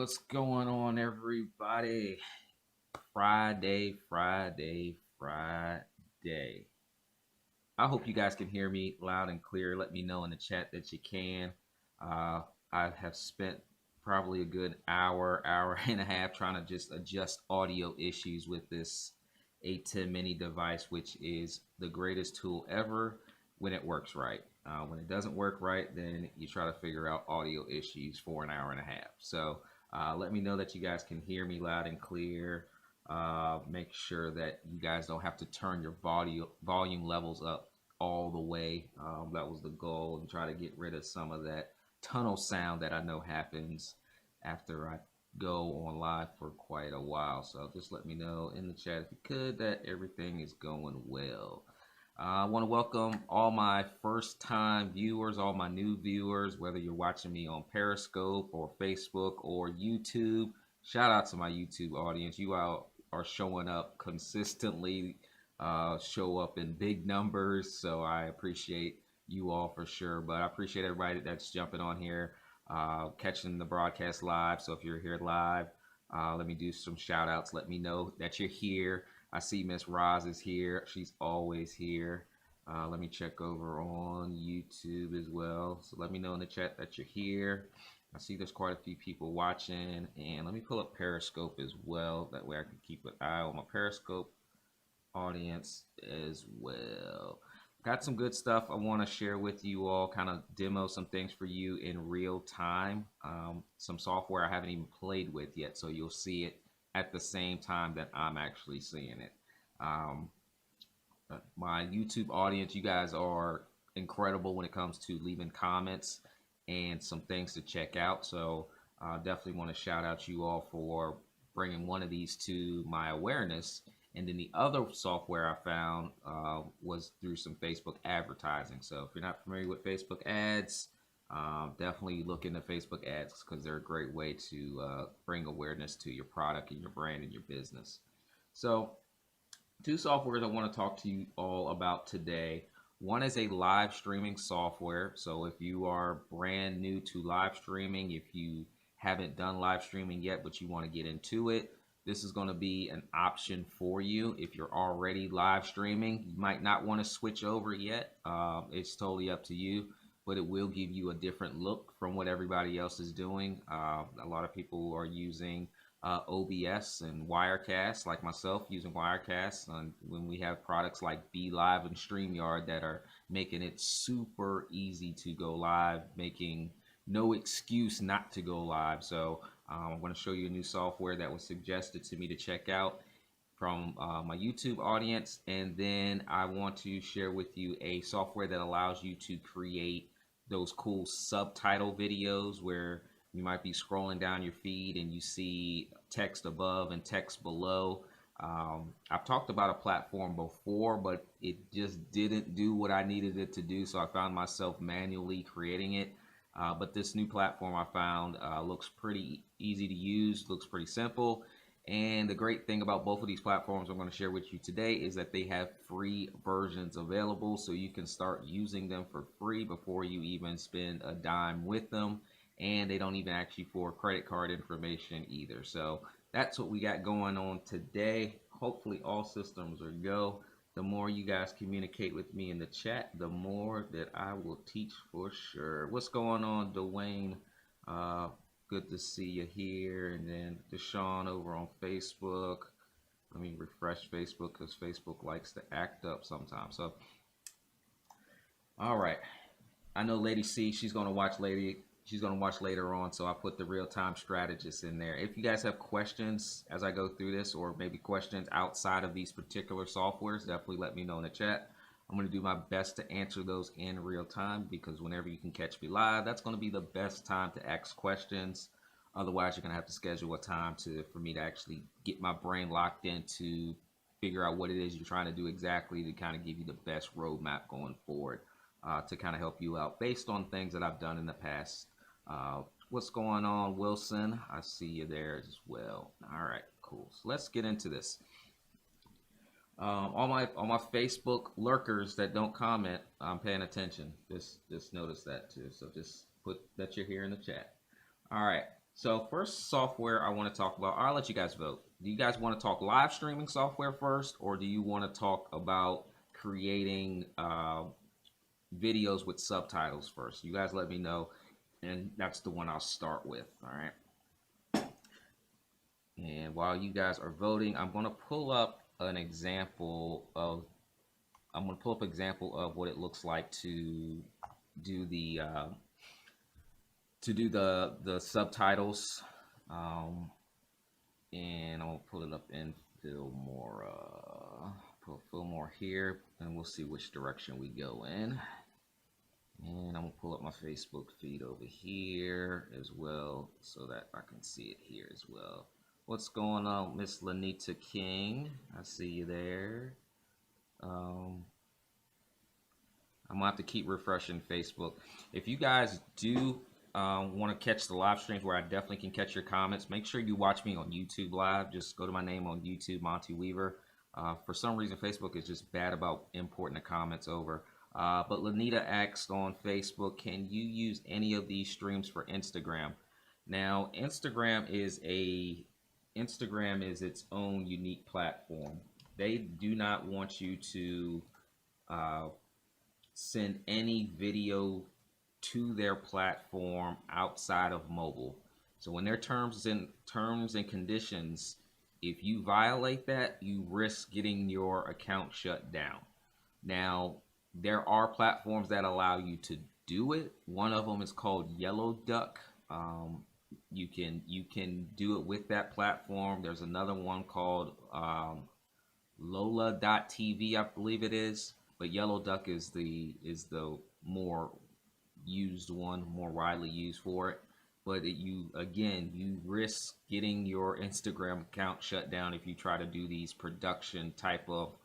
what's going on, everybody? Friday. I hope you guys can hear me loud and clear. Let me know in the chat that you can. Uh, I have spent probably a good hour and a half trying to just adjust audio issues with this A10 mini device, which is the greatest tool ever when it works right. When it doesn't work right, then you try to figure out audio issues for an hour and a half. So let me know that you guys can hear me loud and clear. Make sure that you guys don't have to turn your volume levels up all the way. That was the goal, and try to get rid of some of that tunnel sound that I know happens after I go on live for quite a while. So just let me know in the chat if you could that everything is going well. I want to welcome all my first time viewers, all my new viewers, whether you're watching me on Periscope or Facebook or YouTube. Shout out to my YouTube audience. You all are showing up consistently, show up in big numbers. So I appreciate you all for sure. But I appreciate everybody that's jumping on here, catching the broadcast live. So if you're here live, let me do some shout outs. Let me know that you're here. I see Miss Roz is here. She's always here. Let me check over on YouTube as well. So let me know in the chat that you're here. I see there's quite a few people watching. And let me pull up Periscope as well. That way I can keep an eye on my Periscope audience as well. Got some good stuff I want to share with you all, kind of demo some things for you in real time. Some software I haven't even played with yet, so you'll see it at the same time that I'm actually seeing it. My YouTube audience, you guys are incredible when it comes to leaving comments and some things to check out. So definitely want to shout out you all for bringing one of these to my awareness. And then the other software I found was through some Facebook advertising. So if you're not familiar with Facebook ads, definitely look into Facebook ads because they're a great way to bring awareness to your product and your brand and your business. So two softwares I want to talk to you all about today. One is a live streaming software. So if you are brand new to live streaming, if you haven't done live streaming yet, but you want to get into it, this is going to be an option for you. If you're already live streaming, you might not want to switch over yet. It's totally up to you, but it will give you a different look from what everybody else is doing. A lot of people are using OBS and Wirecast, like myself, using Wirecast. And when we have products like Be Live and StreamYard that are making it super easy to go live, making no excuse not to go live. So I'm going to show you a new software that was suggested to me to check out from my YouTube audience. And then I want to share with you a software that allows you to create those cool subtitle videos where you might be scrolling down your feed and you see text above and text below. I've talked about a platform before, but it just didn't do what I needed it to do. So I found myself manually creating it. But this new platform I found looks pretty easy to use, looks pretty simple. And the great thing about both of these platforms I'm going to share with you today is that they have free versions available. So you can start using them for free before you even spend a dime with them. And they don't even ask you for credit card information either. So that's what we got going on today. Hopefully all systems are go. The more you guys communicate with me in the chat, the more that I will teach for sure. What's going on, Dwayne? Good to see you here. And then Deshaun over on Facebook. Let me refresh Facebook because Facebook likes to act up sometimes. So, all right. I know Lady C, she's going to watch later on, so I put the real-time strategist in there. If you guys have questions as I go through this, or maybe questions outside of these particular softwares, definitely let me know in the chat. I'm going to do my best to answer those in real time, because whenever you can catch me live, that's going to be the best time to ask questions. Otherwise, you're going to have to schedule a time for me to actually get my brain locked in to figure out what it is you're trying to do exactly, to kind of give you the best roadmap going forward, to kind of help you out based on things that I've done in the past. What's going on, Wilson? I see you there as well. All right, cool. So let's get into this. All my Facebook lurkers that don't comment, I'm paying attention. Just notice that too. So just put that you're here in the chat. All right. So first software I want to talk about, I'll let you guys vote. Do you guys want to talk live streaming software first, or do you want to talk about creating videos with subtitles first? You guys let me know, and that's the one I'll start with. All right. And while you guys are voting, I'm going to pull up an example of what it looks like to do the subtitles, and I'm gonna pull it up in Fillmore. Put Fillmore here, and we'll see which direction we go in. And I'm gonna pull up my Facebook feed over here as well, so that I can see it here as well. What's going on, Miss Lanita King? I see you there. I'm gonna have to keep refreshing Facebook. If you guys do want to catch the live streams where I definitely can catch your comments, make sure you watch me on YouTube Live. Just go to my name on YouTube, Monty Weaver. For some reason, Facebook is just bad about importing the comments over. But Lanita asked on Facebook, can you use any of these streams for Instagram? Now, Instagram is its own unique platform. They do not want you to send any video to their platform outside of mobile. So in their terms and conditions, if you violate that, you risk getting your account shut down. Now, there are platforms that allow you to do it. One of them is called Yellow Duck. You can do it with that platform. There's another one called Lola.tv, I believe it is. But Yellow Duck is the more used one, more widely used for it. But you risk getting your Instagram account shut down if you try to do these production type of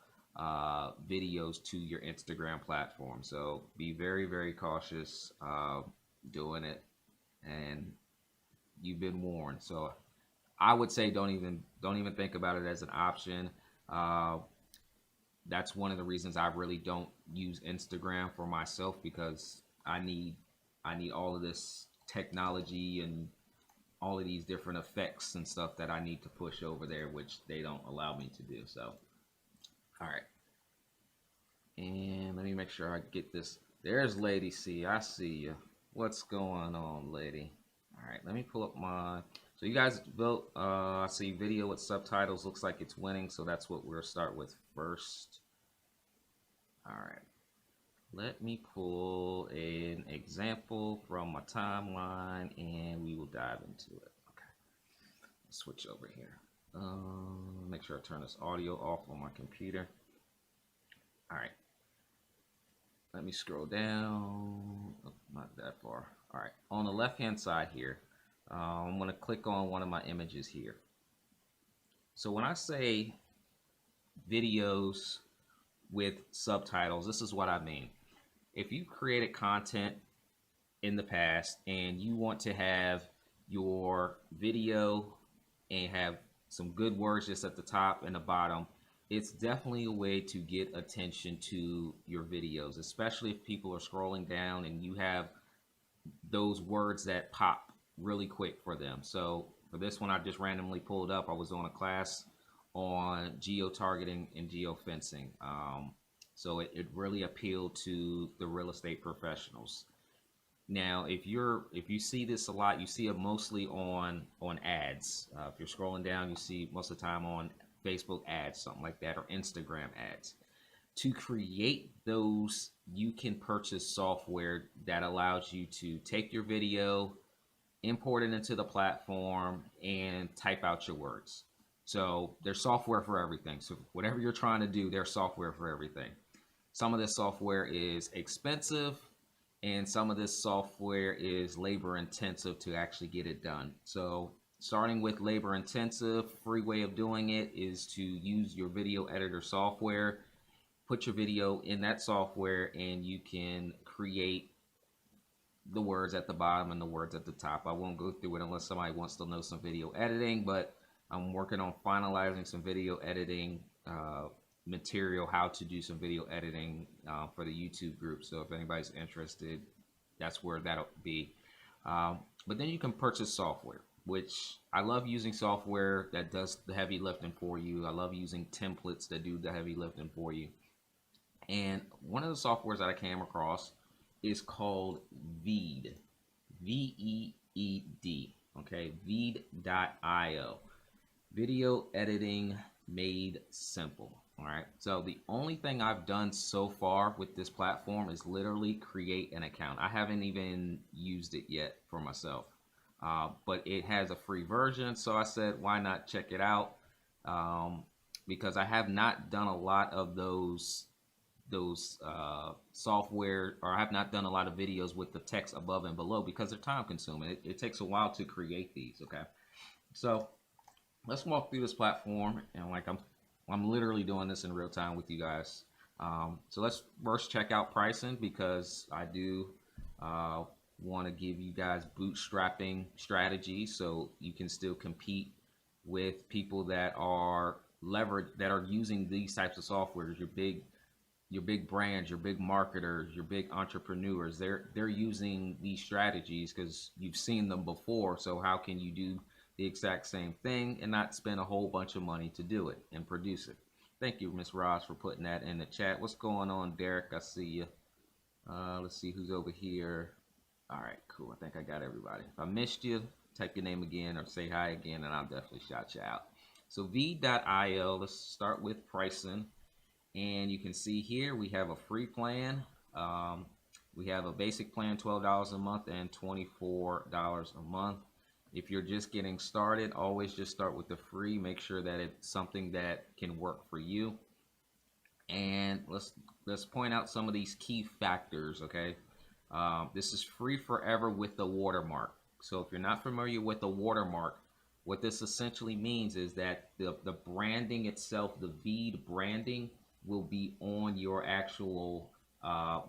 videos to your Instagram platform. So be very, very cautious doing it, and you've been warned. So I would say don't even think about it as an option. That's one of the reasons I really don't use Instagram for myself, because I need all of this technology and all of these different effects and stuff that I need to push over there, which they don't allow me to do. So, all right. And let me make sure I get this. There's Lady C. I see you. What's going on, lady? All right, let me pull up my. So you guys vote. I see video with subtitles. Looks like it's winning, so that's what we'll start with first. All right. Let me pull an example from my timeline, and we will dive into it. Okay. Let's switch over here. Make sure I turn this audio off on my computer. All right. Let me scroll down. Oh, not that far. All right. On the left-hand side here, I'm going to click on one of my images here. So when I say videos with subtitles, this is what I mean. If you created content in the past and you want to have your video and have some good words just at the top and the bottom, it's definitely a way to get attention to your videos, especially if people are scrolling down and you have those words that pop really quick for them. So for this one I just randomly pulled up, I was on a class on geo-targeting and geo-fencing. So it really appealed to the real estate professionals. Now, if you see this a lot, you see it mostly on ads. If you're scrolling down, you see most of the time on Facebook ads, something like that, or Instagram ads. To create those, you can purchase software that allows you to take your video, import it into the platform, and type out your words. So there's software for everything. So whatever you're trying to do, there's software for everything. Some of this software is expensive, and some of this software is labor intensive to actually get it done. So starting with labor intensive, free way of doing it is to use your video editor software, put your video in that software, and you can create the words at the bottom and the words at the top. I won't go through it unless somebody wants to know some video editing, but I'm working on finalizing some video editing material, how to do some video editing for the YouTube group. So if anybody's interested, that's where that'll be. But then you can purchase software. which I love using software that does the heavy lifting for you. I love using templates that do the heavy lifting for you. And one of the softwares that I came across is called Veed, Veed. Okay, Veed.io. Video editing made simple. All right. So the only thing I've done so far with this platform is literally create an account. I haven't even used it yet for myself, but it has a free version. So I said, why not check it out? Because I have not done a lot of those software, or I have not done a lot of videos with the text above and below because they're time consuming. It takes a while to create these. Okay. So let's walk through this platform, and like I'm literally doing this in real time with you guys. So let's first check out pricing, because I do want to give you guys bootstrapping strategies so you can still compete with people that are using these types of softwares. Your big brands, your big marketers, your big entrepreneurs, they're using these strategies because you've seen them before. So how can you do the exact same thing and not spend a whole bunch of money to do it and produce it? Thank you, Miss Ross, for putting that in the chat. What's going on, Derek? I see you. Let's see who's over here. All right, cool. I think I got everybody. If I missed you, type your name again or say hi again, and I'll definitely shout you out. So Veed.io, let's start with pricing. And you can see here we have a free plan. We have a basic plan, $12 a month, and $24 a month. If you're just getting started, always just start with the free. Make sure that it's something that can work for you. And let's point out some of these key factors. Okay, this is free forever with the watermark. So if you're not familiar with the watermark, what this essentially means is that the branding itself, the Veed branding, will be on your actual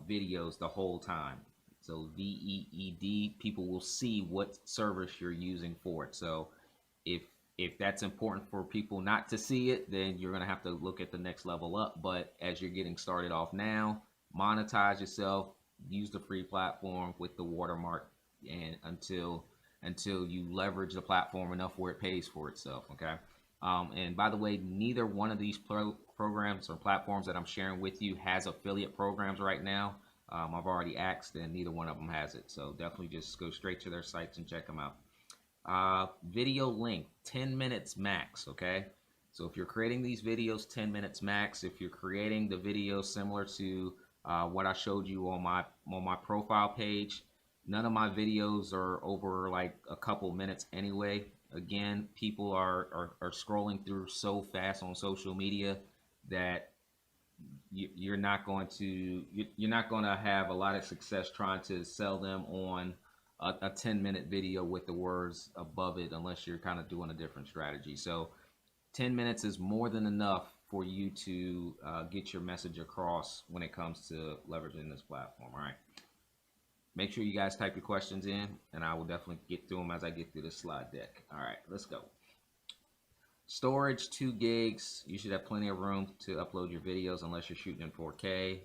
videos the whole time. So VEED, people will see what service you're using for it. So if that's important for people not to see it, then you're gonna have to look at the next level up. But as you're getting started off now, monetize yourself, use the free platform with the watermark, and until you leverage the platform enough where it pays for itself. Okay. And by the way, neither one of these programs or platforms that I'm sharing with you has affiliate programs right now. I've already asked, and neither one of them has it. So definitely just go straight to their sites and check them out. Video length, 10 minutes max. Okay. So if you're creating these videos, 10 minutes max. If you're creating the video similar to what I showed you on my profile page, none of my videos are over like a couple minutes anyway. Again, people are scrolling through so fast on social media that you're not going to have a lot of success trying to sell them on a 10-minute video with the words above it, unless you're kind of doing a different strategy. So 10 minutes is more than enough for you to get your message across when it comes to leveraging this platform. All right. Make sure you guys type your questions in, and I will definitely get through them as I get through this slide deck. All right, let's go. Storage, 2 gigs. You should have plenty of room to upload your videos unless you're shooting in 4K.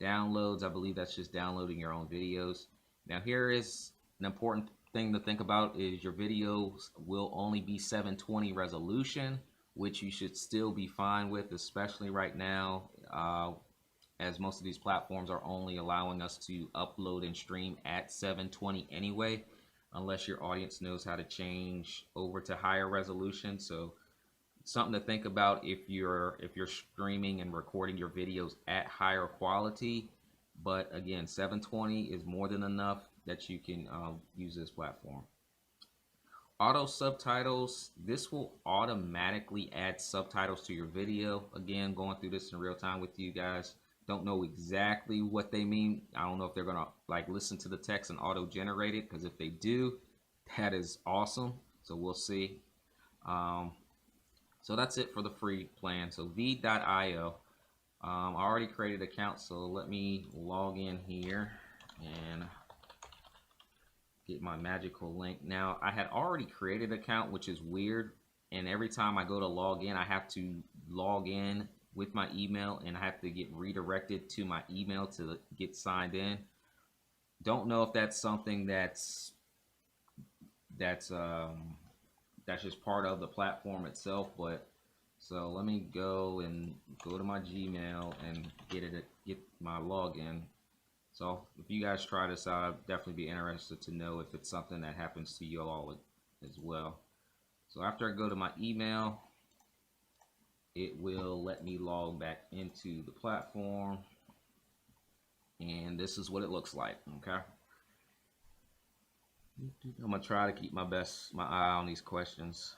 Downloads, I believe that's just downloading your own videos. Now here is an important thing to think about, is your videos will only be 720 resolution, which you should still be fine with, especially right now, as most of these platforms are only allowing us to upload and stream at 720 anyway, unless your audience knows how to change over to higher resolution. So something to think about if you're streaming and recording your videos at higher quality. But again, 720 is more than enough that you can use this platform. Auto subtitles, this will automatically add subtitles to your video. Again, going through this in real time with you guys. Don't know exactly what they mean. I don't know if they're gonna like listen to the text and auto generate it, because if they do, that is awesome. So we'll see. So that's it for the free plan. So Veed.io. I already created an account, so let me log in here and get my magical link. Now I had already created an account, which is weird, and every time I go to log in, I have to log in with my email, and I have to get redirected to my email to get signed in. Don't know if that's something that's that's just part of the platform itself. But so let me go to my Gmail and get my login. So if you guys try this out, I'd definitely be interested to know if it's something that happens to you all as well. So after I go to my email, it will let me log back into the platform, and this is what it looks like. Okay, I'm gonna try to keep my eye on these questions.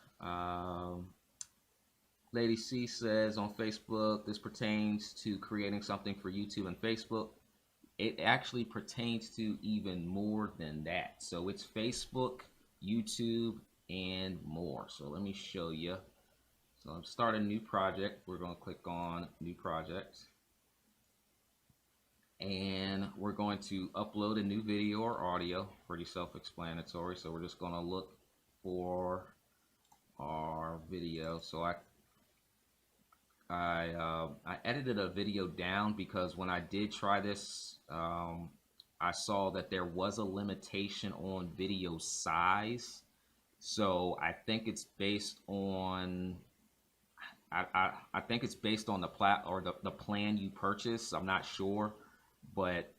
Lady C says on Facebook, this pertains to creating something for YouTube and Facebook. It actually pertains to even more than that. So it's Facebook, YouTube, and more. So let me show you. So I'm starting a new project. We're going to click on new project. And we're going to upload a new video or audio. Pretty self-explanatory. So we're just going to look for our video. So I edited a video down because when I did try this, I saw that there was a limitation on video size. So I think it's based on I think it's based on the plan you purchase. I'm not sure, but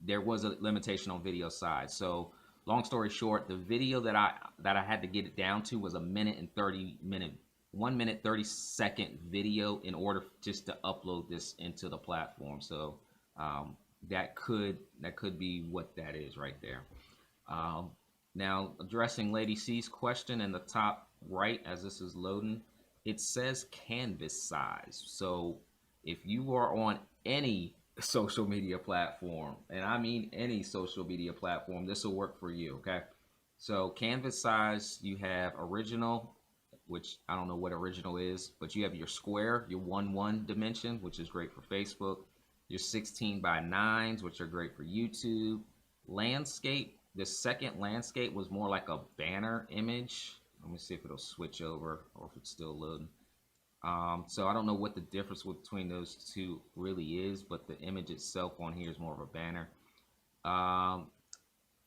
there was a limitation on video size. So long story short, the video that I had to get it down to was 1 minute 30-second video in order just to upload this into the platform. So that could be what that is right there. Now addressing Lady C's question in the top right as this is loading, it says canvas size. So if you are on any social media platform, and I mean any social media platform, this will work for you. Okay, so canvas size, you have original, which I don't know what original is, but you have your square, your 1:1 dimension, which is great for Facebook, your 16:9s, which are great for YouTube. Landscape, the second landscape was more like a banner image. Let me see if it'll switch over or if it's still loading. So I don't know what the difference between those two really is, but the image itself on here is more of a banner.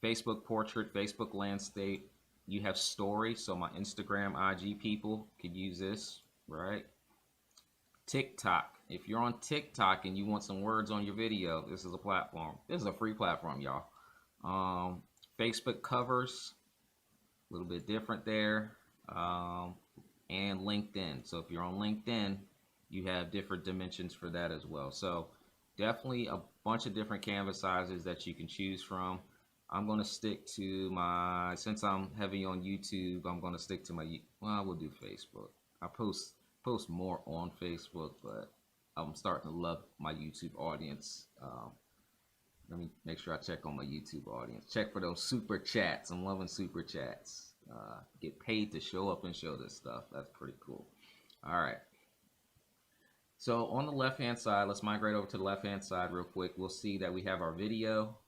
Facebook portrait, Facebook landscape. You have story, so my Instagram, IG people could use this, right? TikTok. If you're on TikTok and you want some words on your video, this is a platform. This is a free platform, y'all. Facebook covers, a little bit different there. And LinkedIn. So if you're on LinkedIn, you have different dimensions for that as well. So definitely a bunch of different canvas sizes that you can choose from. I'm going to stick to my, since I'm heavy on YouTube, I'm going to stick to my, well, we'll do Facebook. I post more on Facebook, but I'm starting to love my YouTube audience. Let me make sure I check on my YouTube audience. Check for those super chats. I'm loving super chats. Get paid to show up and show this stuff. That's pretty cool. All right. So on the left hand side, let's migrate over to the left hand side real quick. We'll see that we have our video.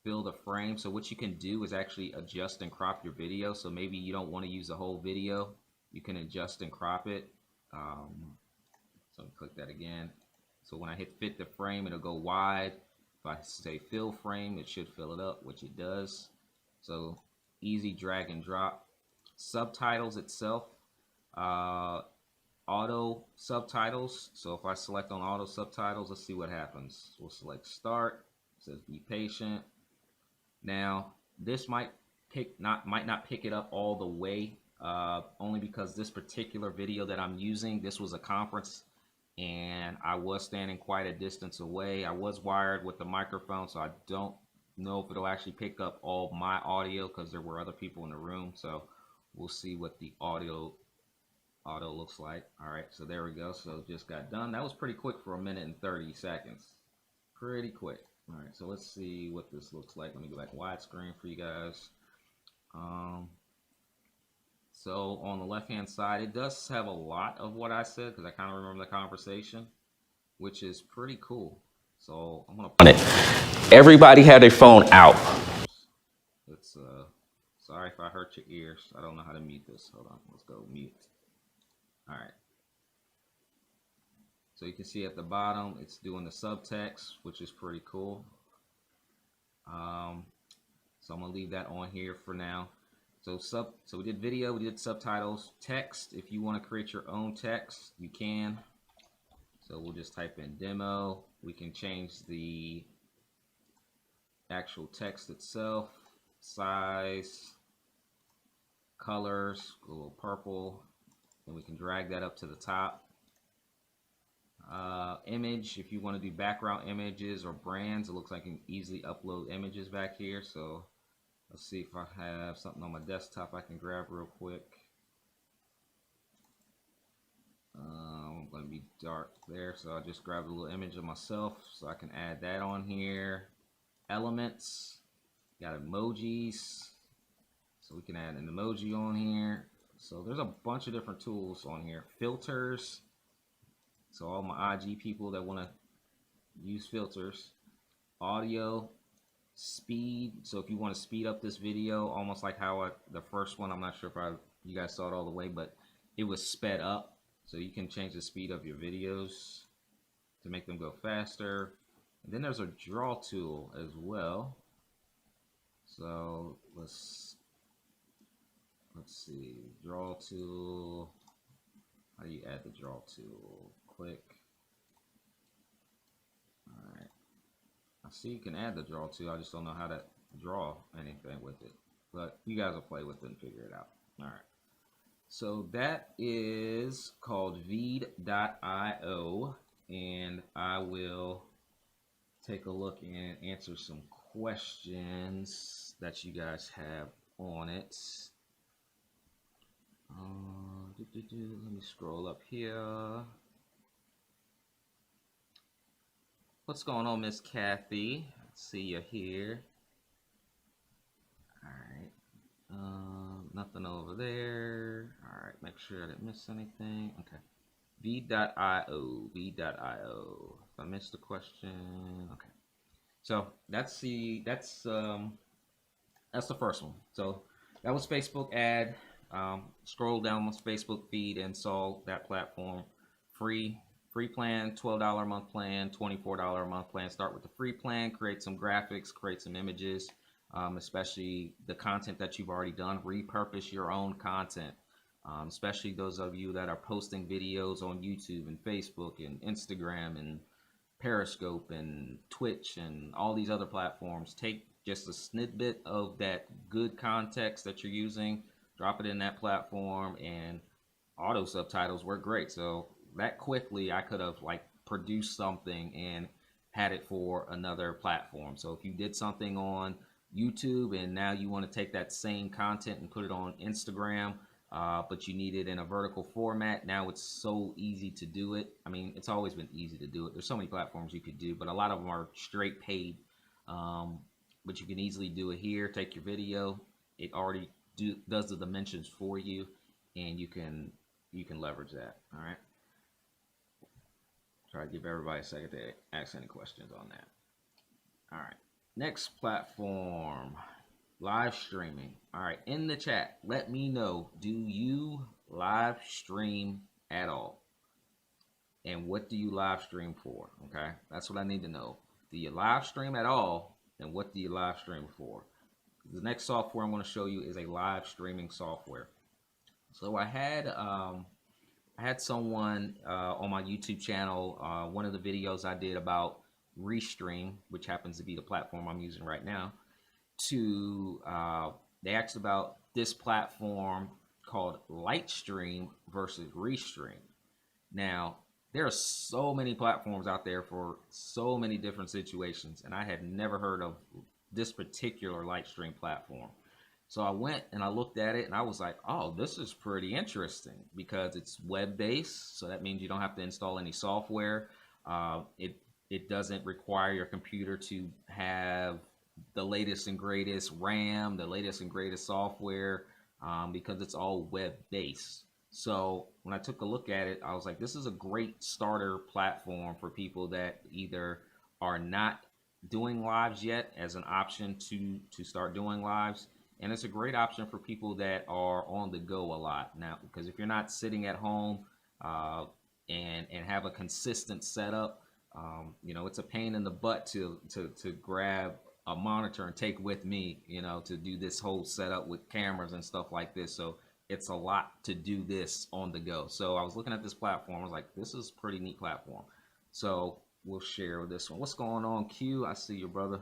Build a frame. So what you can do is actually adjust and crop your video. So maybe you don't want to use the whole video. You can adjust and crop it. So click that again. So when I hit fit the frame, it'll go wide. If I say fill frame, it should fill it up, which it does. So easy drag and drop. Subtitles itself, auto subtitles. So if I select on auto subtitles, let's see what happens. We'll select start. It says be patient. Now this might not pick it up all the way, only because this particular video that I'm using, this was a conference and I was standing quite a distance away. I was wired with the microphone, so I don't know if it'll actually pick up all my audio because there were other people in the room. So we'll see what the audio looks like. All right, so there we go. So just got done. That was pretty quick for 1 minute and 30 seconds. Pretty quick. All right, so let's see what this looks like. Let me go back widescreen for you guys. So on the left hand side, it does have a lot of what I said because I kind of remember the conversation, which is pretty cool. So I'm gonna on it. Everybody had their phone out. It's sorry if I hurt your ears. I don't know how to mute this. Hold on, let's go mute. All right. So you can see at the bottom, it's doing the subtext, which is pretty cool. So I'm gonna leave that on here for now. So we did video, we did subtitles, text. If you want to create your own text, you can. So we'll just type in demo. We can change the actual text itself, size, colors, a little purple, and we can drag that up to the top. Image, if you want to do background images or brands, it looks like you can easily upload images back here. So let's see if I have something on my desktop I can grab real quick. I'm going to be dark there, so I'll just grab a little image of myself so I can add that on here. Elements, got emojis, so we can add an emoji on here. So there's a bunch of different tools on here. Filters, so all my IG people that want to use filters. Audio, speed, so if you want to speed up this video, almost like how the first one, I'm not sure if you guys saw it all the way, but it was sped up. So you can change the speed of your videos to make them go faster. And then there's a draw tool as well. So let's see, draw tool. How do you add the draw tool? Click. All right. I see you can add the draw tool. I just don't know how to draw anything with it. But you guys will play with it and figure it out. All right. So that is called Veed.io, and I will take a look and answer some questions that you guys have on it. Let me scroll up here. What's going on, Miss Kathy? See you here. All right. Nothing over there. All right, make sure I didn't miss anything. Okay. V.io. V.io. If I missed a question, okay. So that's the first one. So that was Facebook ad. Scroll down my Facebook feed and saw that platform. Free plan, $12 a month plan, $24 a month plan. Start with the free plan, create some graphics, create some images, especially the content that you've already done. Repurpose your own content, especially those of you that are posting videos on YouTube and Facebook and Instagram and Periscope and Twitch and all these other platforms. Take just a snippet of that good context that you're using, drop it in that platform, and auto subtitles work great. So that quickly I could have like produced something and had it for another platform. So if you did something on YouTube and now you want to take that same content and put it on Instagram, but you need it in a vertical format, now it's so easy to do it. I mean, it's always been easy to do it. There's so many platforms you could do, but a lot of them are straight paid. But you can easily do it here. Take your video, it already does the dimensions for you, and you can leverage that. All right. Try to give everybody a second to ask any questions on that. All right. Next platform, live streaming. All right, in the chat, let me know, do you live stream at all? And what do you live stream for? Okay, that's what I need to know. Do you live stream at all? And what do you live stream for? The next software I'm going to show you is a live streaming software. So I had someone on my YouTube channel, one of the videos I did about Restream, which happens to be the platform I'm using right now, they asked about this platform called Lightstream versus Restream. Now, there are so many platforms out there for so many different situations, and I had never heard of this particular Lightstream platform. So I went and I looked at it and I was like, oh, this is pretty interesting because it's web-based. So that means you don't have to install any software. It doesn't require your computer to have the latest and greatest RAM, the latest and greatest software, because it's all web-based. So when I took a look at it, I was like, this is a great starter platform for people that either are not doing lives yet as an option to start doing lives. And it's a great option for people that are on the go a lot now, because if you're not sitting at home and have a consistent setup, you know, it's a pain in the butt to grab a monitor and take with me, you know, to do this whole setup with cameras and stuff like this. So it's a lot to do this on the go. So I was looking at this platform. I was like, this is a pretty neat platform. So we'll share this one. What's going on, Q? I see your brother.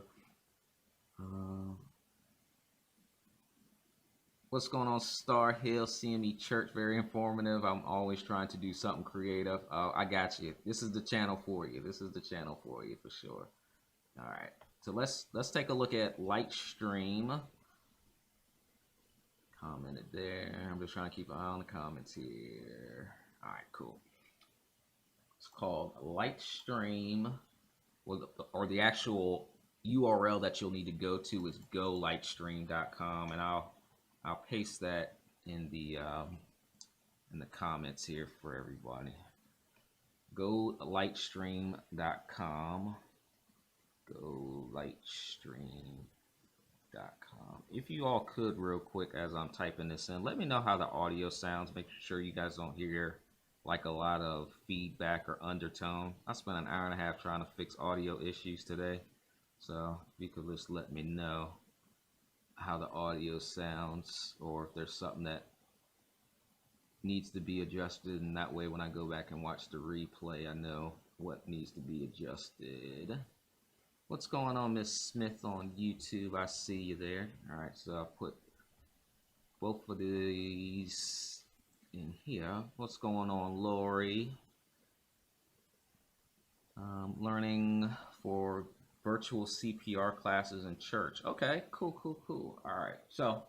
What's going on, Star Hill CME Church? Very informative. I'm always trying to do something creative. I got you. This is the channel for you. This is the channel for you for sure. All right. So let's take a look at Lightstream. Commented there. I'm just trying to keep an eye on the comments here. All right, cool. It's called Lightstream, or the actual URL that you'll need to go to is golightstream.com, and I'll paste that in the comments here for everybody. Golightstream.com. Golightstream.com. If you all could, real quick, as I'm typing this in, let me know how the audio sounds. Make sure you guys don't hear like a lot of feedback or undertone. I spent an hour and a half trying to fix audio issues today, so if you could just let me know how the audio sounds, or if there's something that needs to be adjusted, and that way when I go back and watch the replay, I know what needs to be adjusted. What's going on, Miss Smith on YouTube? I see you there. All right, so I'll put both of these in here. What's going on, Lori? Learning for virtual CPR classes in church. Okay, cool. All right, so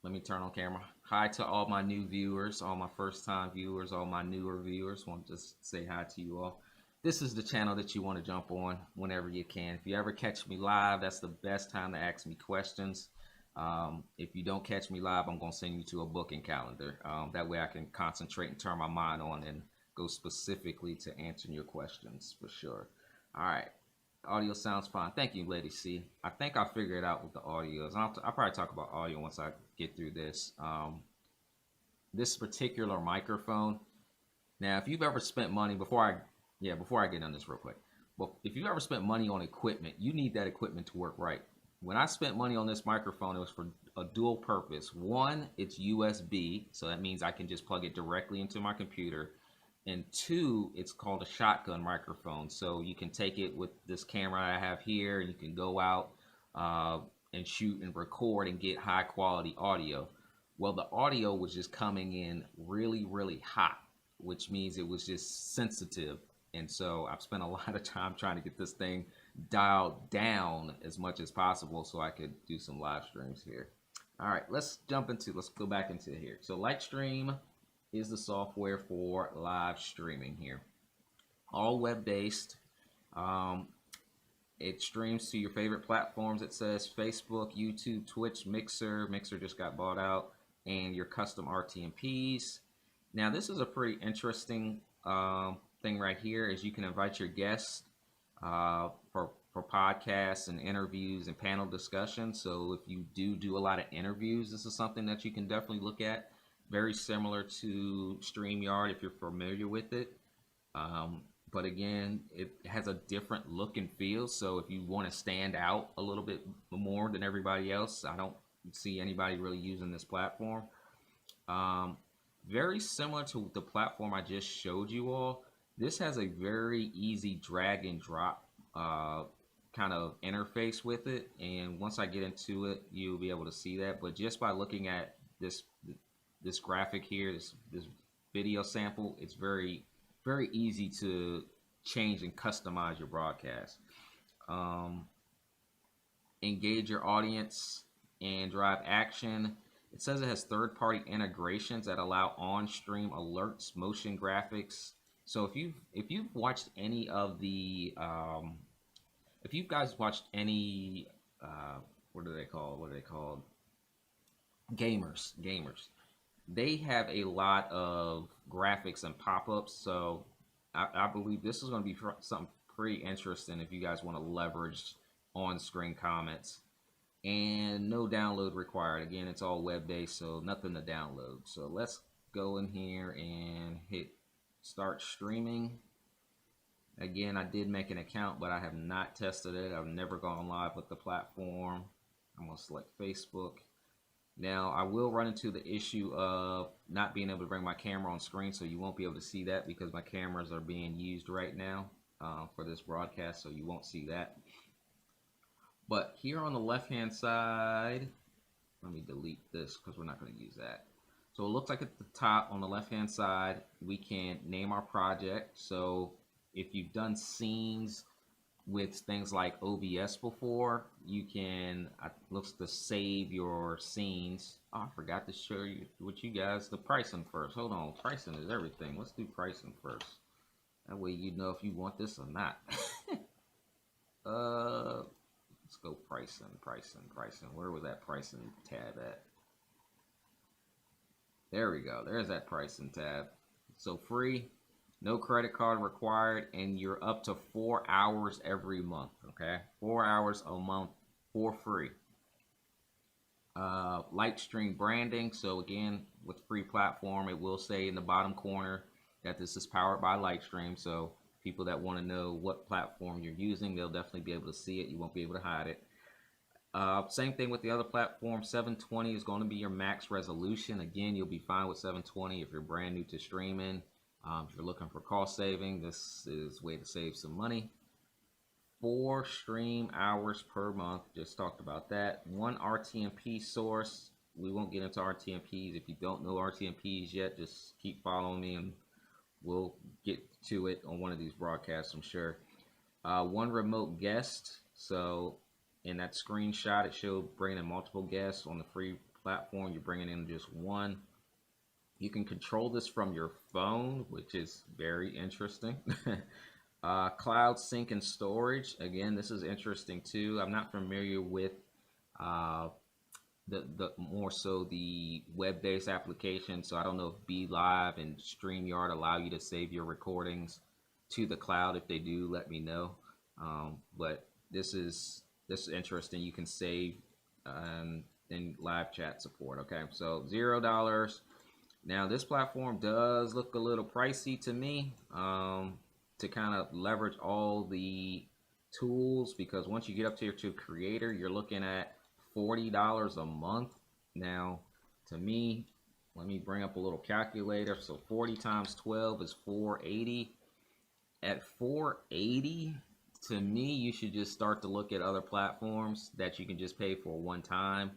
let me turn on camera. Hi to all my new viewers, all my first time viewers, all my newer viewers. Want to just say hi to you all. This is the channel that you want to jump on whenever you can. If you ever catch me live, that's the best time to ask me questions. If you don't catch me live, I'm going to send you to a booking calendar. That way I can concentrate and turn my mind on and go specifically to answering your questions for sure. All right. Audio sounds fine. Thank you, Lady C. I think I figured it out with the audios. I'll probably talk about audio once I get through this. This particular microphone. Now, if you've ever spent money, before I get on this real quick, well, if you've ever spent money on equipment, you need that equipment to work right. When I spent money on this microphone, it was for a dual purpose. One, it's USB, so that means I can just plug it directly into my computer. And two, it's called a shotgun microphone. So you can take it with this camera I have here, and you can go out and shoot and record and get high quality audio. Well, the audio was just coming in really, really hot, which means it was just sensitive. And so I've spent a lot of time trying to get this thing dialed down as much as possible so I could do some live streams here. All right, let's go back into here. So Lightstream is the software for live streaming here. All web-based. It streams to your favorite platforms. It says Facebook, YouTube, Twitch, Mixer. Mixer just got bought out. And your custom RTMPs. Now, this is a pretty interesting thing right here, is you can invite your guests for podcasts and interviews and panel discussions. So if you do a lot of interviews, this is something that you can definitely look at. Very similar to StreamYard if you're familiar with it. But again, it has a different look and feel. So if you want to stand out a little bit more than everybody else, I don't see anybody really using this platform. Very similar to the platform I just showed you all. This has a very easy drag and drop kind of interface with it. And once I get into it, you'll be able to see that. But just by looking at this graphic here, this video sample, it's very, very easy to change and customize your broadcast. Engage your audience and drive action. It says it has third-party integrations that allow on-stream alerts, motion graphics. So if you've watched any of the if you guys watched any what are they called? Gamers. They have a lot of graphics and pop-ups, so I believe this is going to be something pretty interesting if you guys want to leverage on-screen comments. And no download required. Again, it's all web-based, so nothing to download. So let's go in here and hit start streaming. Again, I did make an account, but I have not tested it. I've never gone live with the platform. I'm going to select Facebook. Now, I will run into the issue of not being able to bring my camera on screen, so you won't be able to see that because my cameras are being used right now for this broadcast, so you won't see that. But here on the left-hand side, let me delete this because we're not going to use that. So it looks like at the top on the left-hand side, we can name our project. So if you've done scenes with things like OBS before, you can, looks to save your scenes. Oh, I forgot to show you what you guys, the pricing first. Hold on, pricing is everything. Let's do pricing first. That way you know if you want this or not. Let's go pricing. Where was that pricing tab at? There we go. There's that pricing tab. So free, no credit card required, and you're up to 4 hours every month. Okay, 4 hours a month for free. Light stream branding. So again, with free platform, it will say in the bottom corner that this is powered by Lightstream. So people that want to know what platform you're using, they'll definitely be able to see it. You won't be able to hide it. Same thing with the other platform. 720 is going to be your max resolution. Again, you'll be fine with 720 if you're brand new to streaming. If you're looking for cost saving, this is a way to save some money. 4 stream hours per month. Just talked about that. 1 RTMP source. We won't get into RTMPs. If you don't know RTMPs yet, just keep following me and we'll get to it on one of these broadcasts, I'm sure. 1 remote guest. So in that screenshot, it showed bringing in multiple guests. On the free platform, you're bringing in just 1. You can control this from your phone, which is very interesting. Cloud sync and storage. Again, this is interesting too. I'm not familiar with the more so the web-based application, so I don't know if Be Live and StreamYard allow you to save your recordings to the cloud. If they do, let me know. But this is interesting. You can save in live chat support. Okay, so $0. Now this platform does look a little pricey to me to kind of leverage all the tools, because once you get up to creator, you're looking at $40 a month. Now to me, let me bring up a little calculator. So 40 times 12 is 480. At 480, to me, you should just start to look at other platforms that you can just pay for one time.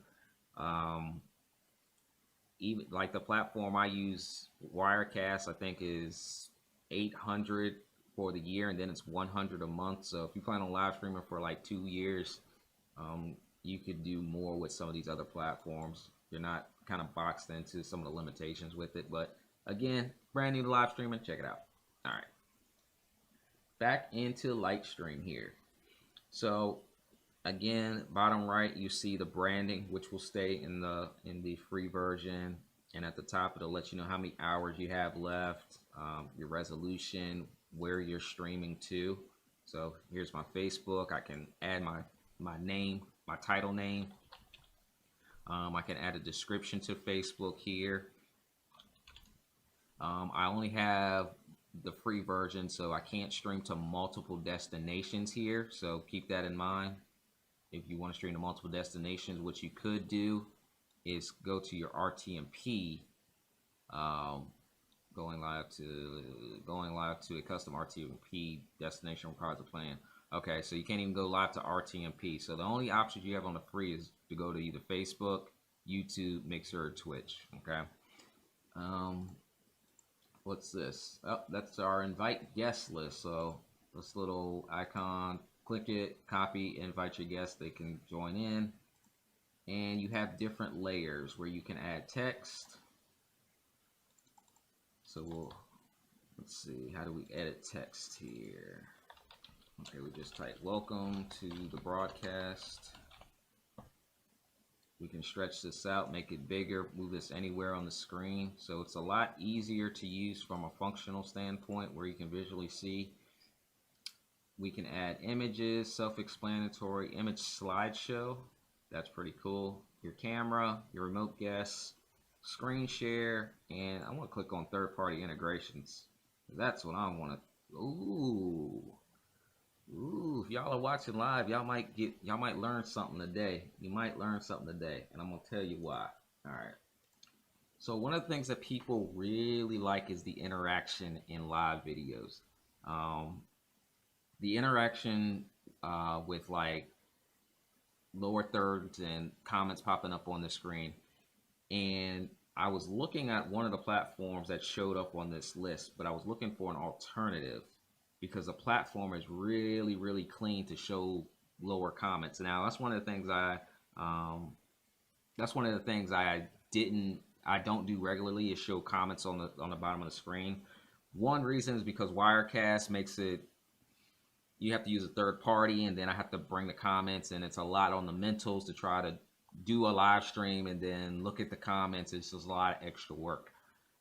Even like the platform I use, Wirecast, I think is $800 for the year, and then it's $100 a month. So if you plan on live streaming for like 2 years, you could do more with some of these other platforms. You're not kind of boxed into some of the limitations with it. But again, brand new to live streaming, check it out. All right, back into Lightstream here. So again, bottom right, you see the branding, which will stay in the free version, and at the top it'll let you know how many hours you have left, your resolution, where you're streaming to. So here's my Facebook. I can add my name, my title name. I can add a description to Facebook here. I only have the free version, so I can't stream to multiple destinations here, so keep that in mind. If you want to stream to multiple destinations, what you could do is go to your RTMP, going live to a custom RTMP destination requires a plan. Okay, so you can't even go live to RTMP. So the only options you have on the free is to go to either Facebook, YouTube, Mixer, or Twitch. Okay. What's this? Oh, that's our invite guest list. So this little icon, click it, copy, invite your guests. They can join in. And you have different layers where you can add text. So let's see, how do we edit text here? Okay, we just type welcome to the broadcast. We can stretch this out, make it bigger, move this anywhere on the screen. So it's a lot easier to use from a functional standpoint where you can visually see. We can add images, self-explanatory image slideshow. That's pretty cool. Your camera, your remote guests, screen share, and I want to click on third-party integrations. That's what I want to Ooh. Ooh, if y'all are watching live, y'all might learn something today. You might learn something today, and I'm gonna tell you why. All right. So one of the things that people really like is the interaction in live videos. Um, the interaction with like lower thirds and comments popping up on the screen. And I was looking at one of the platforms that showed up on this list, but I was looking for an alternative because the platform is really, really clean to show lower comments. Now um, that's one of the things I don't do regularly is show comments on the bottom of the screen. One reason is because Wirecast makes it you have to use a third party, and then I have to bring the comments, and it's a lot on the mentals to try to do a live stream and then look at the comments. It's just a lot of extra work.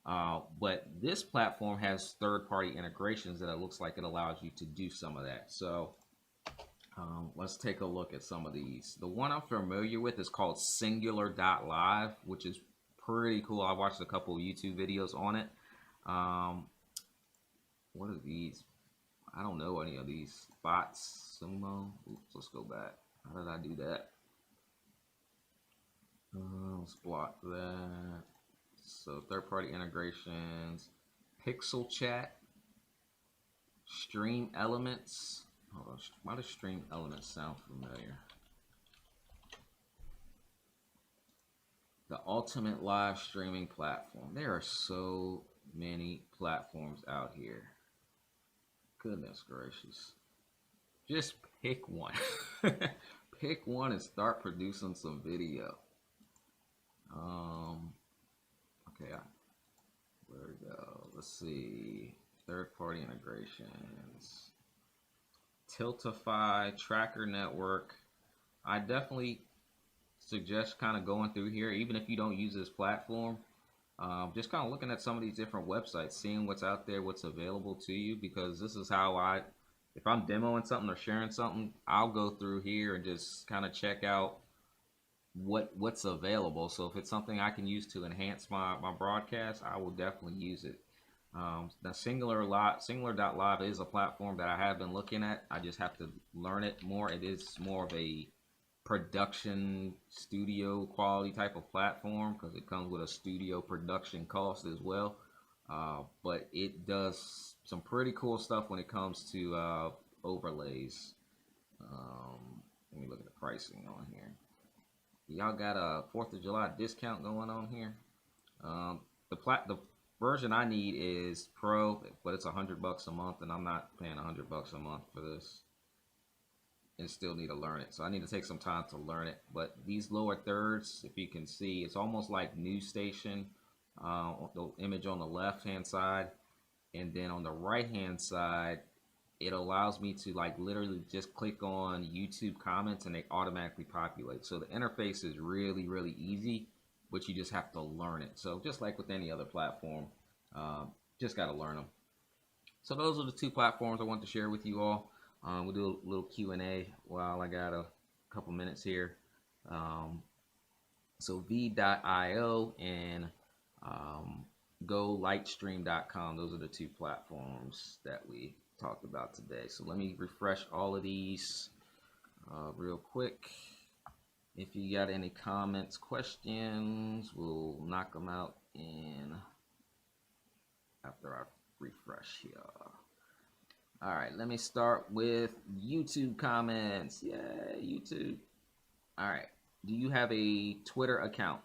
But this platform has third party integrations that it looks like it allows you to do some of that. So let's take a look at some of these. The one I'm familiar with is called Singular.live, which is pretty cool. I watched a couple of YouTube videos on it. What are these? I don't know any of these. Bots, Sumo. Oops, let's go back. How did I do that? Let's block that. So third-party integrations, Pixel Chat, Stream Elements. Hold on, why does Stream Elements sound familiar? The ultimate live streaming platform. There are so many platforms out here. Goodness gracious. Just pick one. Pick one and start producing some video. Okay, where we go? Let's see. Third-party integrations. Tiltify, Tracker Network. I definitely suggest kind of going through here, even if you don't use this platform. Just kind of looking at some of these different websites, seeing what's out there, what's available to you, because this is how if I'm demoing something or sharing something, I'll go through here and just kind of check out what's available. So if it's something I can use to enhance my broadcast, I will definitely use it. The Singular.live is a platform that I have been looking at. I just have to learn it more. It is more of a production studio quality type of platform because it comes with a studio production cost as well. But it does some pretty cool stuff when it comes to overlays. Let me look at the pricing on here. Y'all got a 4th of July discount going on here. The version I need is Pro, but it's $100 a month, and I'm not paying $100 a month for this. And still need to learn it, so I need to take some time to learn it. But these lower thirds, if you can see, it's almost like News Station. The image on the left hand side, and then on the right hand side, it allows me to like literally just click on YouTube comments and they automatically populate. So the interface is really, really easy, but you just have to learn it. So just like with any other platform, just got to learn them. So those are the two platforms I want to share with you all. We'll do a little Q&A while I got a couple minutes here. So V.io and GoLightstream.com. Those are the two platforms that we talked about today. So let me refresh all of these real quick. If you got any comments, questions, we'll knock them out in after I refresh here. All right, let me start with YouTube comments. Yay, YouTube. All right, do you have a Twitter account?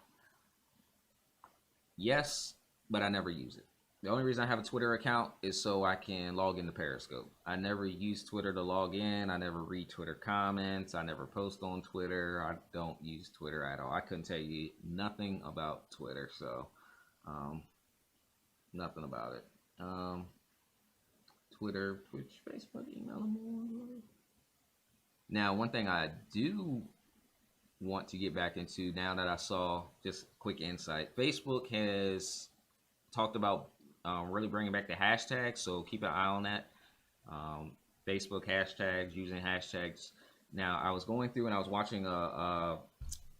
Yes, but I never use it. The only reason I have a Twitter account is so I can log into Periscope. I never use Twitter to log in. I never read Twitter comments. I never post on Twitter. I don't use Twitter at all. I couldn't tell you nothing about Twitter, so nothing about it. Twitter, Twitch, Facebook, email. Now, one thing I do want to get back into now that I saw, just quick insight, Facebook has talked about really bringing back the hashtags, so keep an eye on that. Facebook hashtags, using hashtags. Now, I was going through and I was watching a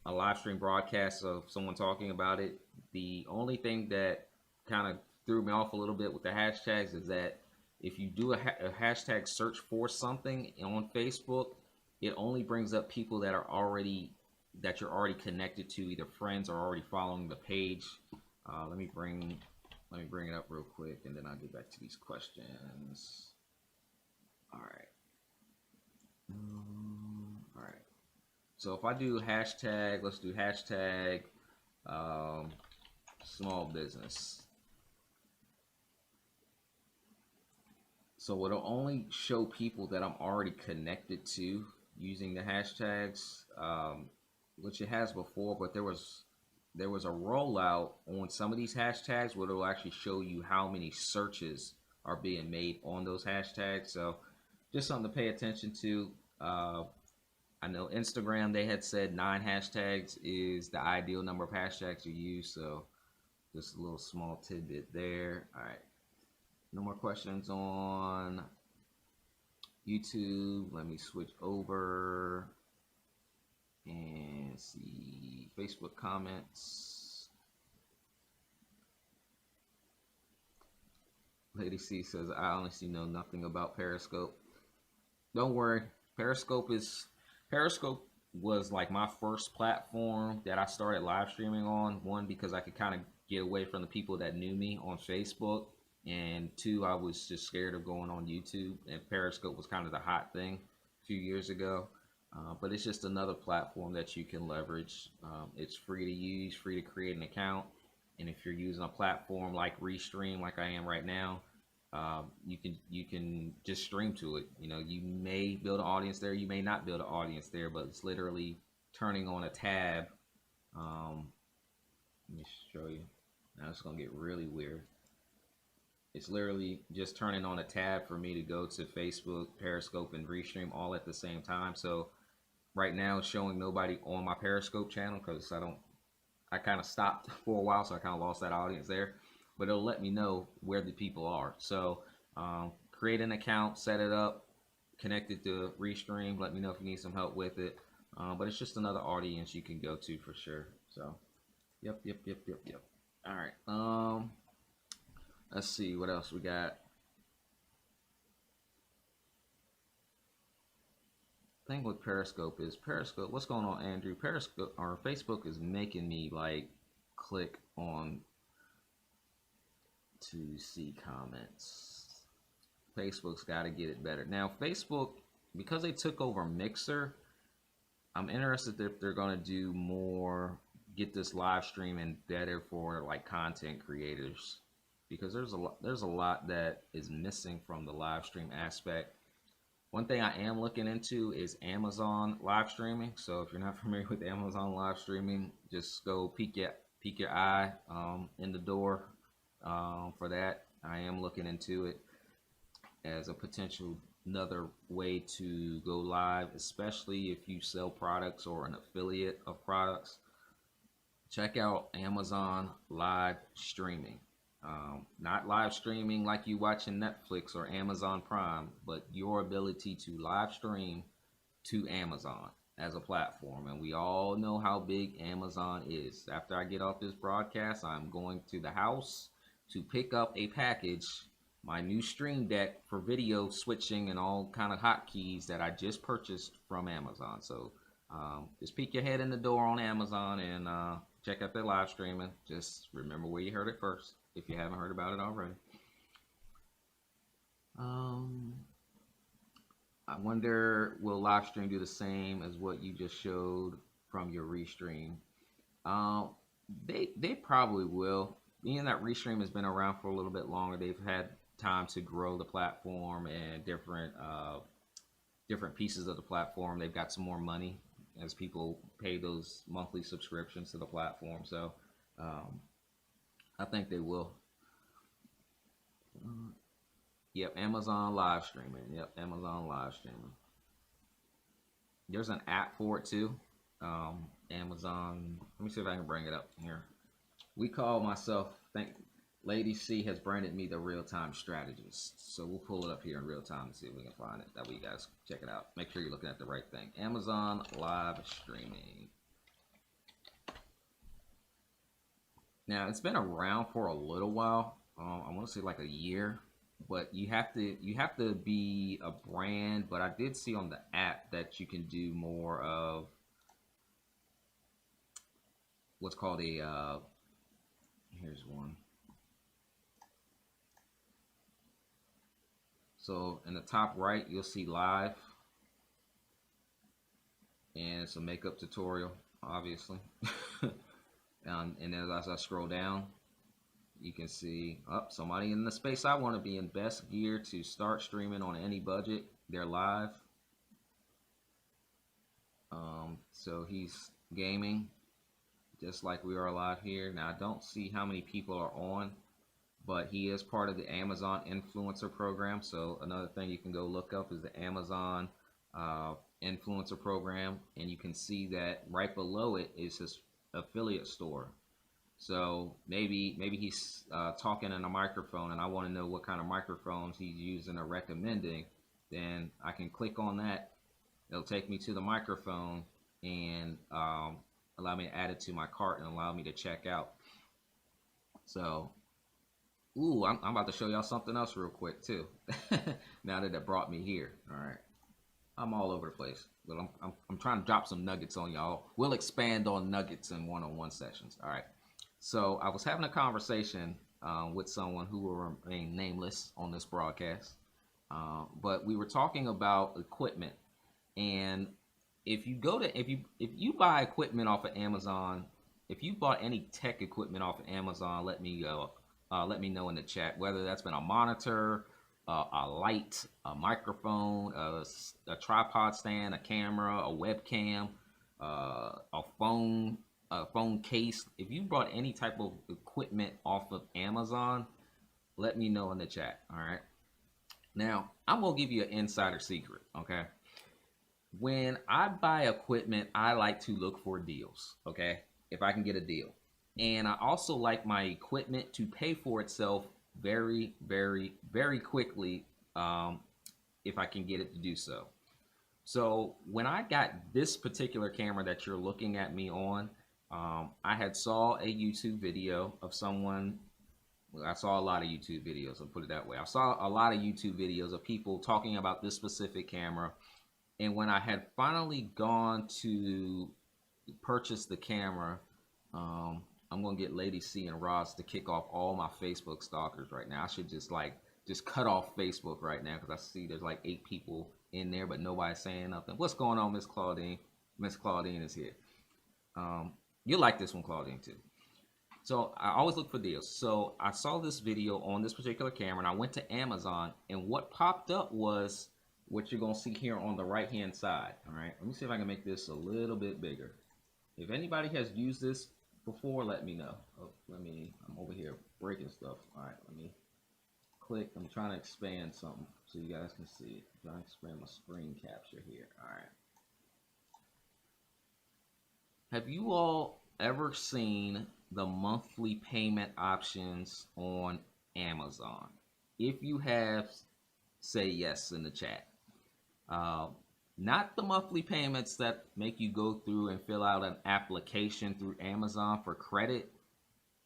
live stream broadcast of someone talking about it. The only thing that kind of threw me off a little bit with the hashtags is that if you do a hashtag search for something on Facebook, it only brings up people that you're already connected to, either friends or already following the page. Let me bring it up real quick, and then I'll get back to these questions. All right. All right. So if I do hashtag, let's do hashtag small business. So it'll only show people that I'm already connected to using the hashtags, which it has before, but there was a rollout on some of these hashtags where it'll actually show you how many searches are being made on those hashtags. So just something to pay attention to. I know Instagram, they had said 9 hashtags is the ideal number of hashtags you use. So just a little small tidbit there. All right. No more questions on YouTube. Let me switch over and see Facebook comments. Lady C says, I honestly know nothing about Periscope. Don't worry. Periscope was like my first platform that I started live streaming on. One, because I could kind of get away from the people that knew me on Facebook. And 2, I was just scared of going on YouTube, and Periscope was kind of the hot thing a few years ago. But it's just another platform that you can leverage. It's free to use, free to create an account. And if you're using a platform like Restream, like I am right now, you can just stream to it. You know, you may build an audience there, you may not build an audience there, but it's literally turning on a tab. Let me show you. Now it's gonna get really weird. It's literally just turning on a tab for me to go to Facebook, Periscope, and Restream all at the same time. So right now it's showing nobody on my Periscope channel because I kind of stopped for a while, so I kind of lost that audience there. But it'll let me know where the people are. So create an account, set it up, connect it to Restream. Let me know if you need some help with it. But it's just another audience you can go to for sure. So, yep. All right. Let's see what else we got. Thing with Periscope is what's going on, Andrew? Periscope or Facebook is making me like click on to see comments. Facebook's got to get it better. Now, Facebook, because they took over Mixer, I'm interested if they're going to do more, get this live streaming better for like content creators, because there's a lot that is missing from the live stream aspect. One thing I am looking into is Amazon live streaming. So if you're not familiar with Amazon live streaming, just go peek your eye in the door for that. I am looking into it as a potential another way to go live, especially if you sell products or an affiliate of products. Check out Amazon live streaming. Not live streaming like you watching Netflix or Amazon Prime, but your ability to live stream to Amazon as a platform. And we all know how big Amazon is. After I get off this broadcast, I'm going to the house to pick up a package, my new Stream Deck for video switching and all kind of hotkeys that I just purchased from Amazon. So just peek your head in the door on Amazon and check out their live streaming. Just remember where you heard it first, if you haven't heard about it already. I wonder, will live stream do the same as what you just showed from your Restream? They probably will. Being that Restream has been around for a little bit longer, they've had time to grow the platform and different pieces of the platform. They've got some more money as people pay those monthly subscriptions to the platform. So I think they will. Yep, Amazon live streaming. Yep, Amazon live streaming. There's an app for it too. Amazon. Let me see if I can bring it up here. We call myself. Lady C has branded me the real-time strategist. So we'll pull it up here in real time and see if we can find it. That way you guys check it out. Make sure you're looking at the right thing. Amazon live streaming. Now, it's been around for a little while. I want to say like a year. but you have to be a brand. But I did see on the app that you can do more of what's called a here's one. So in the top right, you'll see live, and it's a makeup tutorial, obviously. And then as I scroll down, you can see somebody in the space I want to be in, best gear to start streaming on any budget. They're live. So he's gaming just like we are live here. Now I don't see how many people are on, but he is part of the Amazon influencer program. So another thing you can go look up is the Amazon influencer program, and you can see that right below it is his affiliate store. So maybe he's talking in a microphone, and I want to know what kind of microphones he's using or recommending. Then I can click on that. It'll take me to the microphone and allow me to add it to my cart and allow me to check out. So, ooh, I'm about to show y'all something else real quick too. Now that it brought me here. All right, I'm all over the place, but I'm trying to drop some nuggets on y'all. We'll expand on nuggets in one-on-one sessions. All right. So I was having a conversation with someone who will remain nameless on this broadcast, but we were talking about equipment. And if you buy equipment off of Amazon, if you bought any tech equipment off of Amazon, let me know in the chat, whether that's been a monitor, a light, a microphone, a tripod stand, a camera, a webcam, a phone case. If you brought any type of equipment off of Amazon, let me know in the chat. All right. Now, I'm going to give you an insider secret. Okay. When I buy equipment, I like to look for deals. Okay. If I can get a deal. And I also like my equipment to pay for itself very, very, very quickly if I can get it to do so. So when I got this particular camera that you're looking at me on, I had saw a YouTube video of someone. Well, I saw a lot of YouTube videos. I'll put it that way. I saw a lot of YouTube videos of people talking about this specific camera. And when I had finally gone to purchase the camera, I'm gonna get Lady C and Ross to kick off all my Facebook stalkers right now. I should just cut off Facebook right now because I see there's like 8 people in there, but nobody's saying nothing. What's going on, Miss Claudine? Miss Claudine is here. You'll like this one, Claudine, too. So I always look for deals. So I saw this video on this particular camera, and I went to Amazon, and what popped up was what you're going to see here on the right-hand side. All right, let me see if I can make this a little bit bigger. If anybody has used this before, let me know. I'm over here breaking stuff. All right, let me click. I'm trying to expand something so you guys can see it. I'm trying to expand my screen capture here. All right. Have you all ever seen the monthly payment options on Amazon? If you have, say yes in the chat. Not the monthly payments that make you go through and fill out an application through Amazon for credit.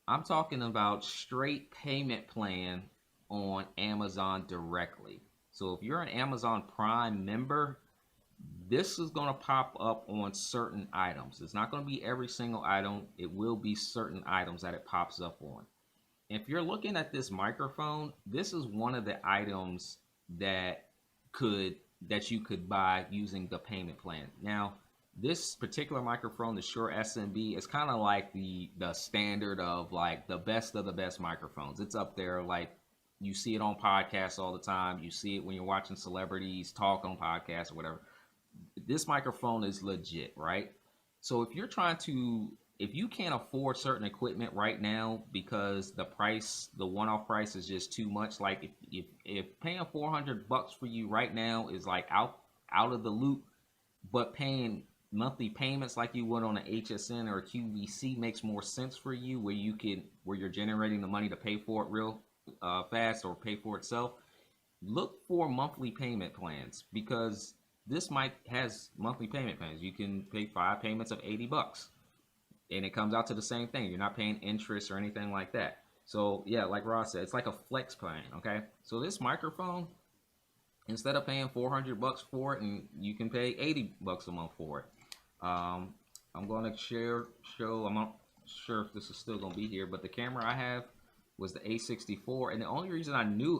I'm talking about straight payment plan on Amazon directly. So if you're an Amazon Prime member, this is going to pop up on certain items. It's not going to be every single item. It will be certain items that it pops up on. If you're looking at this microphone, this is one of the items that you could buy using the payment plan. Now, this particular microphone, the Shure SMB, is kind of like the standard of like the best of the best microphones. It's up there. Like you see it on podcasts all the time. You see it when you're watching celebrities talk on podcasts or whatever. This microphone is legit, right? So if you can't afford certain equipment right now because the one-off price is just too much, like if paying $400 for you right now is like out of the loop, but paying monthly payments like you would on an HSN or a QVC makes more sense for you, where you're generating the money to pay for it real fast or pay for itself. Look for monthly payment plans because this mic has monthly payment plans. You can pay 5 payments of $80 and it comes out to the same thing. You're not paying interest or anything like that. So yeah, like Ross said, it's like a flex plane. Okay, so this microphone, instead of paying $400 for it, and you can pay $80 a month for it. Um, I'm going to show. I'm not sure if this is still going to be here, but the camera I have was the A64, and the only reason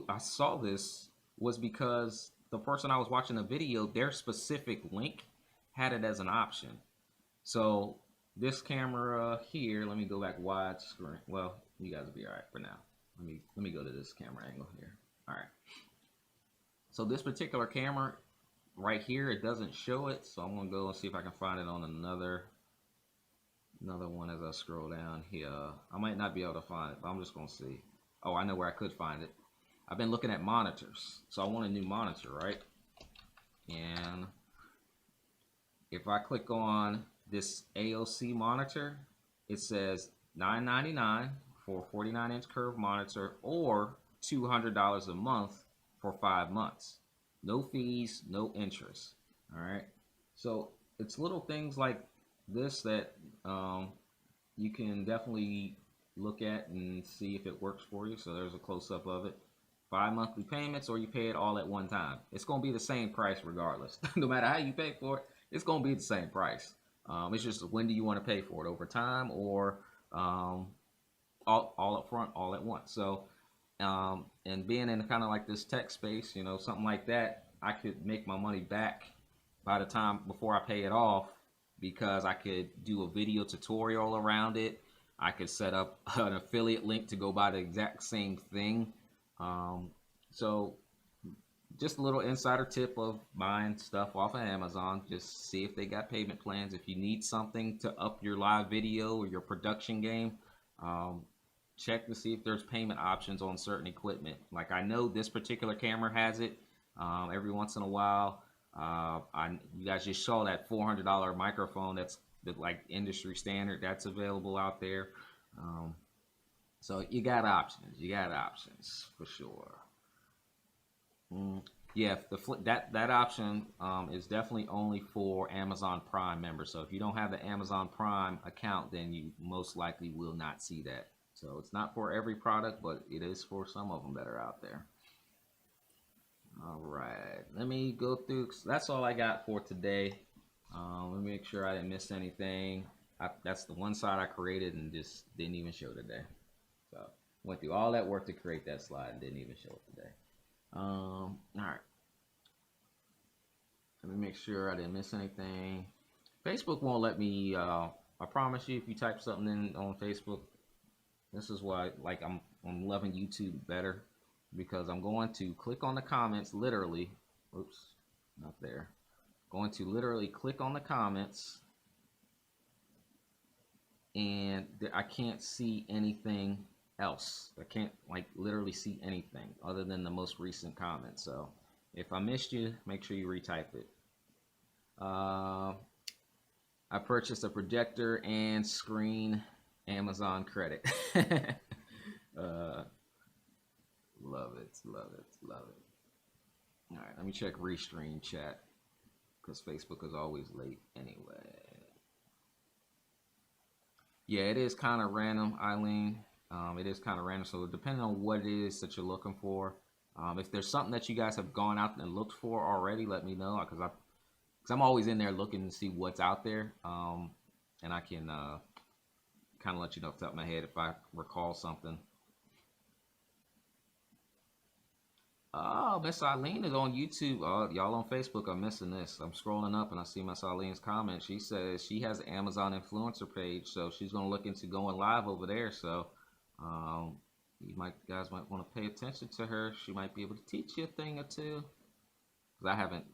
I saw this was because the person I was watching the video, their specific link had it as an option. So this camera here, let me go back widescreen. Well, you guys will be all right for now. Let me go to this camera angle here. All right. So this particular camera right here, it doesn't show it. So I'm gonna go and see if I can find it on another one as I scroll down here. I might not be able to find it, but I'm just gonna see. Oh, I know where I could find it. I've been looking at monitors, so I want a new monitor, right? And if I click on this AOC monitor, it says $999 for a 49-inch curved monitor, or $200 a month for 5 months. No fees, no interest. All right. So it's little things like this that you can definitely look at and see if it works for you. So there's a close-up of it. 5 monthly payments, or you pay it all at one time. It's going to be the same price regardless. No matter how you pay for it, it's going to be the same price. It's just when do you want to pay for it, over time or all up front, all at once. So and being in kind of like this tech space, something like that, I could make my money back by the time before I pay it off, because I could do a video tutorial around it. I could set up an affiliate link to go buy the exact same thing. So just a little insider tip of buying stuff off of Amazon. Just see if they got payment plans. If you need something to up your live video or your production game, check to see if there's payment options on certain equipment. Like I know this particular camera has it. Every once in a while, you guys just saw that $400 microphone that's like industry standard. That's available out there. So you got options. You got options for sure. Yeah, that option is definitely only for Amazon Prime members. So if you don't have the Amazon Prime account, then you most likely will not see that. So it's not for every product, but it is for some of them that are out there. All right, let me go through. That's all I got for today. Let me make sure I didn't miss anything. That's the one side I created and just didn't even show today. So went through all that work to create that slide and didn't even show it today. All right. Let me make sure I didn't miss anything. Facebook won't let me. I promise you, if you type something in on Facebook, this is why, like, I'm loving YouTube better, because I'm going to click on the comments, literally. Oops, not there. Going to literally click on the comments, and I can't see anything else. I can't literally see anything other than the most recent comment. So if I missed you, make sure you retype it. I purchased a projector and screen, Amazon credit. Love it. All right, let me check Restream chat, because Facebook is always late anyway. Yeah, it is kind of random, Eileen. It is kind of random. So depending on what it is that you're looking for, if there's something that you guys have gone out and looked for already, let me know, because I'm always in there looking to see what's out there, and I can kind of let you know off the top of my head if I recall something. Oh, Miss Eileen is on YouTube. Y'all on Facebook are missing this. I'm scrolling up and I see Miss Eileen's comment. She says she has an Amazon influencer page, so she's going to look into going live over there. So you guys might want to pay attention to her. She might be able to teach you a thing or two. Cause I haven't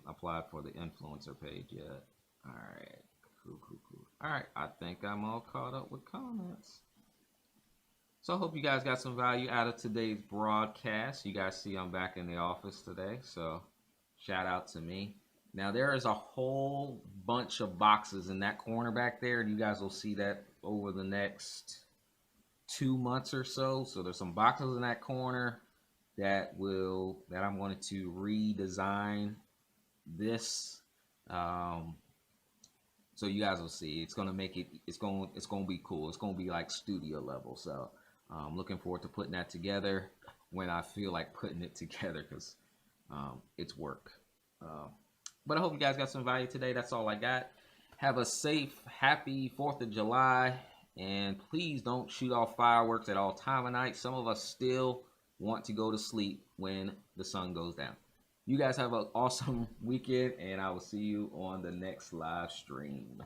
applied for the influencer page yet. All right, cool. All right, I think I'm all caught up with comments. So I hope you guys got some value out of today's broadcast. You guys see I'm back in the office today, so shout out to me. Now there is a whole bunch of boxes in that corner back there, and you guys will see that over the next 2 months or so. So there's some boxes in that corner that I'm going to redesign this. So you guys will see. It's gonna make it. It's going to be cool. It's going to be like studio level. So I'm looking forward to putting that together when I feel like putting it together, because it's work. But I hope you guys got some value today. That's all I got. Have a safe, happy 4th of July. And please don't shoot off fireworks at all time of night. Some of us still want to go to sleep when the sun goes down. You guys have an awesome weekend, and I will see you on the next live stream.